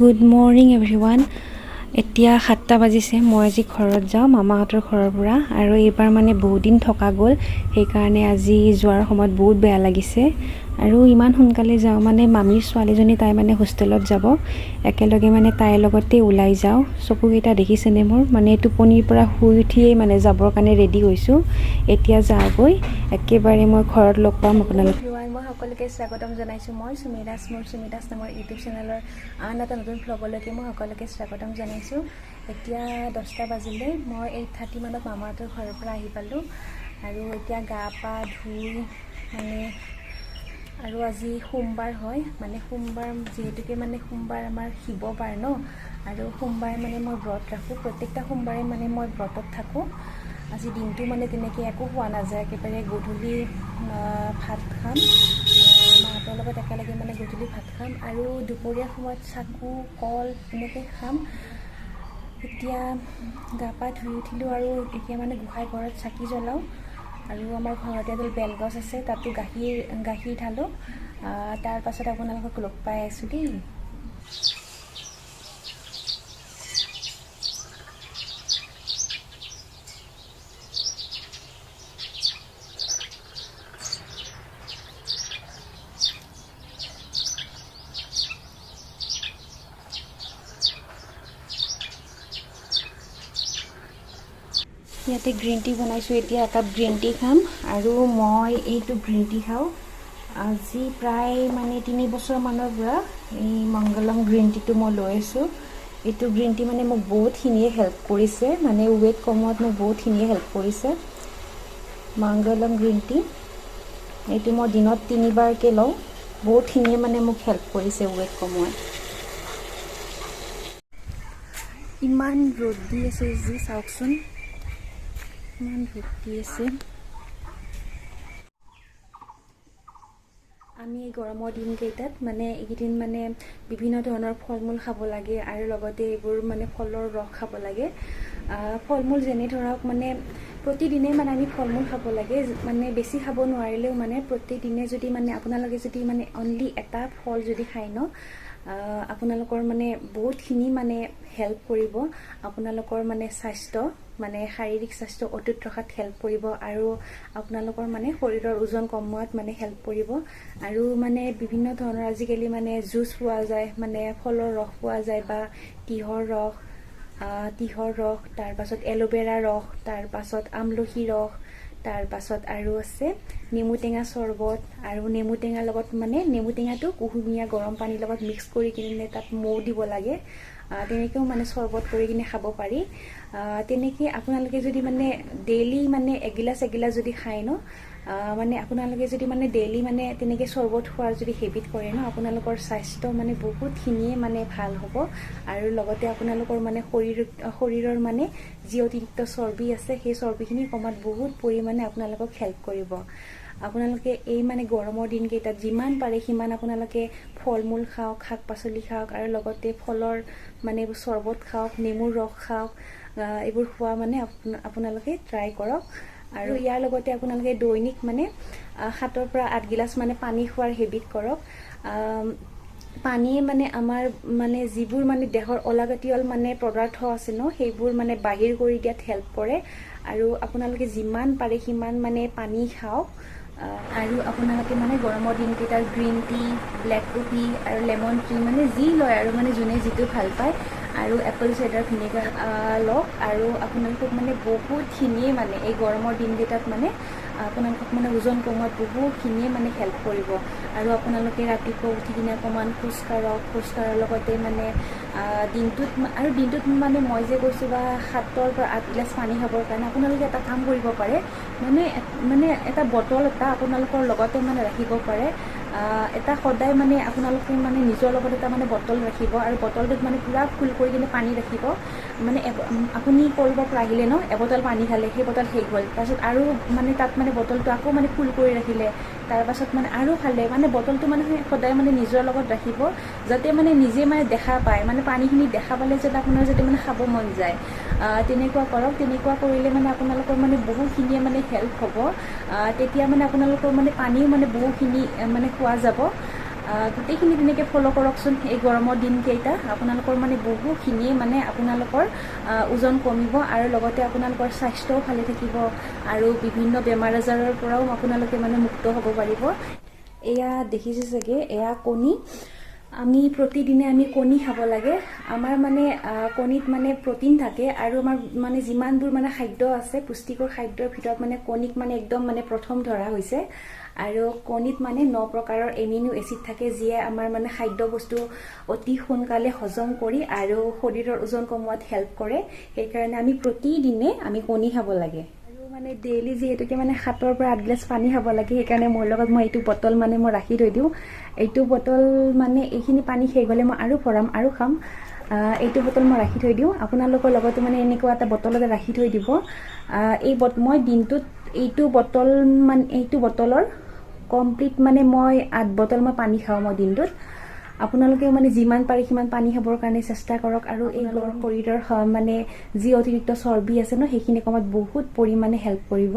Good morning everyone. এতিয়া 7টা বাজিছে। মই আজি ঘৰত যাওঁ মামাহঁতৰ ঘৰৰ পৰা, আৰু এইবাৰ মানে বহুত দিন থকা গ'ল, সেইকাৰণে আজি যোৱাৰ সময়ত বহুত বেয়া লাগিছে। আৰু ইমান সোনকালে যাওঁ মানে মামীৰ ছোৱালীজনী তাই মানে হোষ্টেলত যাব, একেলগে মানে তাইৰ লগতে ওলাই যাওঁ। চকুকেইটা দেখিছেনে মোৰ, মানে টোপনিৰ পৰা শুই উঠিয়েই মানে যাবৰ কাৰণে ৰেডি হৈছোঁ। এতিয়া যাওঁগৈ, একেবাৰে মই ঘৰত লগ পাম আপোনালোক। মই সকলোকে স্বাগতম জনাইছোঁ। মই সুমিদাস, মোৰ সুমিদাস নামৰ ইউটিউব চেনেলৰ আন এটা নতুন ভ্লগলৈকে মই সকলোকে স্বাগতম জনাইছোঁ। এতিয়া 10টা বাজিলে। মই 8:30 মানত মামাহঁতৰ ঘৰৰ পৰা আহি পালোঁ, আৰু এতিয়া গা পা ধুই মানে, আৰু আজি সোমবাৰ হয়, মানে সোমবাৰ যিহেতুকে মানে সোমবাৰ আমাৰ শিৱবাৰ ন, আৰু সোমবাৰে মানে মই ব্ৰত ৰাখোঁ। প্ৰত্যেকটা সোমবাৰে মানে মই ব্ৰতত থাকোঁ। আজি দিনটো মানে তেনেকৈ একো খোৱা নাযায়, একেবাৰে গধূলি ভাত খাম, মাহঁতৰ লগত একেলগে মানে গধূলি ভাত খাম, আৰু দুপৰীয়া সময়ত চাকু কল এনেকৈ খাম। এতিয়া গা পা ধুই উঠিলোঁ, আৰু এতিয়া মানে গোঁসাই ঘৰত চাকি জ্বলাওঁ, আৰু আমাৰ ঘৰতে এডাল বেলগছ আছে, তাতো গাখীৰ ঢালোঁ। তাৰ পাছত আপোনালোকক লগ পাই আছোঁ দেই। ইয়াতে গ্ৰীণ টি বনাইছোঁ, এতিয়া একাপ গ্ৰীণ টি খাম, আৰু মই এইটো গ্ৰীণ টি খাওঁ আজি প্ৰায় মানে 3 বছৰমানৰ পৰা। এই মংগলম গ্ৰীণ টিটো মই লৈ আছোঁ। এইটো গ্ৰীণ টি মানে মোক বহুতখিনিয়ে হেল্প কৰিছে, মানে ৱেইট কমোৱাত মোক বহুতখিনিয়ে হেল্প কৰিছে। মংগলম গ্ৰীণ টি এইটো মই দিনত 3বাৰকৈ লওঁ, বহুতখিনিয়ে মানে মোক হেল্প কৰিছে ৱেইট কমোৱাত। ইমান ৰ'দ দি আছে যি চাওকচোন, ইমান ৰ'দ দি আছে। আমি এই গৰমৰ দিনকেইটাত মানে এইকেইদিন মানে বিভিন্ন ধৰণৰ ফল মূল খাব লাগে, আৰু লগতে এইবোৰ মানে ফলৰ ৰস খাব লাগে। ফল মূল যেনে ধৰক মানে প্ৰতিদিনে মানে আমি ফল মূল খাব লাগে, মানে বেছি খাব নোৱাৰিলেও মানে প্ৰতিদিনে যদি মানে আপোনালোকে যদি মানে অনলি এটা ফল যদি খায় ন, আপোনালোকৰ মানে বহুতখিনি মানে হেল্প কৰিব। আপোনালোকৰ মানে স্বাস্থ্য, মানে শাৰীৰিক স্বাস্থ্য অটুট ৰখাত হেল্প কৰিব, আৰু আপোনালোকৰ মানে শৰীৰৰ ওজন কমোৱাত মানে হেল্প কৰিব। আৰু মানে বিভিন্ন ধৰণৰ আজিকালি মানে জুচ পোৱা যায়, মানে ফলৰ ৰস পোৱা যায়, বা তিঁহৰ ৰস, তাৰপাছত এল'ভেৰা ৰস, তাৰপাছত আমলখি ৰস, তাৰপাছত আৰু আছে নেমু টেঙা চৰ্বত, আৰু নেমু টেঙাৰ লগত মানে নেমু টেঙাটো কুহুমীয়া গৰম পানীৰ লগত মিক্স কৰি কিনে তাত মৌ দিব লাগে, তেনেকৈও মানে চৰ্বত কৰি কিনে খাব পাৰি। তেনেকৈ আপোনালোকে যদি মানে ডেইলি মানে এগিলাচ যদি খায় ন, মানে আপোনালোকে যদি মানে ডেইলি মানে তেনেকৈ চৰ্বত খোৱাৰ যদি হেবিট কৰে ন, আপোনালোকৰ স্বাস্থ্য মানে বহুতখিনিয়ে মানে ভাল হ'ব, আৰু লগতে আপোনালোকৰ মানে শৰীৰৰ মানে যি অতিৰিক্ত চৰ্বি আছে, সেই চৰ্বিখিনি কমাত বহুত পৰিমাণে আপোনালোকক হেল্প কৰিব। আপোনালোকে এই মানে গৰমৰ দিনকেইটাত যিমান পাৰে সিমান আপোনালোকে ফল মূল খাওক, শাক পাচলি খাওক, আৰু লগতে ফলৰ মানে চৰ্বত খাওক, নেমুৰ ৰস খাওক, এইবোৰ খোৱা মানে আপোনালোকে ট্ৰাই কৰক। আৰু ইয়াৰ লগতে আপোনালোকে দৈনিক মানে 7 পৰা 8 গিলাচ মানে পানী খোৱাৰ হেবিট কৰক। পানীয়ে মানে আমাৰ মানে যিবোৰ মানে দেহৰ অলাগতিয়াল মানে পদাৰ্থ আছে ন, সেইবোৰ মানে বাহিৰ কৰি দিয়াত হেল্প কৰে, আৰু আপোনালোকে যিমান পাৰে সিমান মানে পানী খাওক। আৰু আপোনালোকে মানে গৰমৰ দিনকেইটাত গ্ৰীণ টি, ব্লেক কফি, আৰু লেমন টি মানে যি লয় আৰু মানে যোনে যিটো ভাল পায়, আৰু এপল চাইডাৰ ভিনেগাৰ লওক, আৰু আপোনালোকক মানে বহুতখিনিয়ে মানে এই গৰমৰ দিনকেইটাত মানে আপোনালোকক মানে ওজন কমোৱাত বহুতখিনিয়ে মানে হেল্প কৰিব। আৰু আপোনালোকে ৰাতিপুৱা উঠি কিনে অকণমান খোজকাঢ়াৰ লগতে মানে দিনটোত মানে মই যে কৈছোঁ বা 7 পৰা 8 গিলাচ পানী খাবৰ কাৰণে আপোনালোকে এটা কাম কৰিব পাৰে, মানে এটা বটল এটা আপোনালোকৰ লগতে মানে ৰাখিব পাৰে। এটা সদায় মানে আপোনালোকে মানে নিজৰ লগত এটা মানে বটল ৰাখিব, আৰু বটলটোত মানে পূৰা ফুল কৰি কিনে পানী ৰাখিব। মানে আপুনি ক'ৰবাৰ পৰা আহিলে ন, এবটল পানী খালে, সেই বটল শেষ হ'ল, তাৰপিছত আৰু মানে তাত মানে বটলটো আকৌ মানে ফুল কৰি ৰাখিলে, তাৰপাছত মানে আৰু খালে, মানে বটলটো মানে সদায় মানে নিজৰ লগত ৰাখিব, যাতে মানে নিজে মানে দেখা পায়, মানে পানীখিনি দেখা পালে যাতে আপোনাৰ যাতে মানে খাব মন যায়। তেনেকুৱা কৰক। তেনেকুৱা কৰিলে মানে আপোনালোকৰ মানে বহুখিনিয়ে মানে হেল্প হ'ব। তেতিয়া মানে আপোনালোকৰ মানে পানীও মানে বহুখিনি মানে খোৱা যাব। গোটেইখিনি তেনেকৈ ফ'ল' কৰকচোন এই গৰমৰ দিনকেইটা আপোনালোকৰ মানে বহুখিনিয়ে মানে আপোনালোকৰ ওজন কমিব আৰু লগতে আপোনালোকৰ স্বাস্থ্যও ভালে থাকিব আৰু বিভিন্ন বেমাৰ আজাৰৰ পৰাও আপোনালোকে মানে মুক্ত হ'ব পাৰিব। এয়া দেখিছে চাগে, এয়া কণী। আমি প্ৰতিদিনে আমি কণী খাব লাগে। আমাৰ মানে কণীত মানে প্ৰটিন থাকে আৰু আমাৰ মানে যিমানবোৰ মানে খাদ্য আছে পুষ্টিকৰ খাদ্যৰ ভিতৰত মানে কণীক মানে একদম মানে প্ৰথম ধৰা হৈছে। আৰু কণীত মানে 9 প্ৰকাৰৰ এমিনো এচিড থাকে, যিয়ে আমাৰ মানে খাদ্য বস্তু অতি সোনকালে হজম কৰি আৰু শৰীৰৰ ওজন কমোৱাত হেল্প কৰে। সেইকাৰণে আমি প্ৰতিদিনে আমি কণী খাব লাগে। মানে ডেইলি যিহেতুকে মানে 7 পৰা 8 গিলাচ পানী খাব লাগে, সেইকাৰণে মোৰ লগত মই এইটো বটল মানে মই ৰাখি থৈ দিওঁ। এইটো বটল মানে এইখিনি পানী শেষ হ'লে মই আৰু ভৰাম আৰু খাম। এইটো বটল মই ৰাখি থৈ দিওঁ। আপোনালোকৰ লগতো মানে এনেকুৱা এটা বটলতে ৰাখি থৈ দিব। মই দিনটোত এইটো বটলৰ কমপ্লিট মানে মই 8 বটল মই পানী খাওঁ মই দিনটোত। আপোনালোকে মানে যিমান পাৰে সিমান পানী খাবৰ কাৰণে চেষ্টা কৰক আৰু এই শৰীৰৰ মানে যি অতিৰিক্ত চৰ্বি আছে ন, সেইখিনি কমাত বহুত পৰিমাণে হেল্প কৰিব।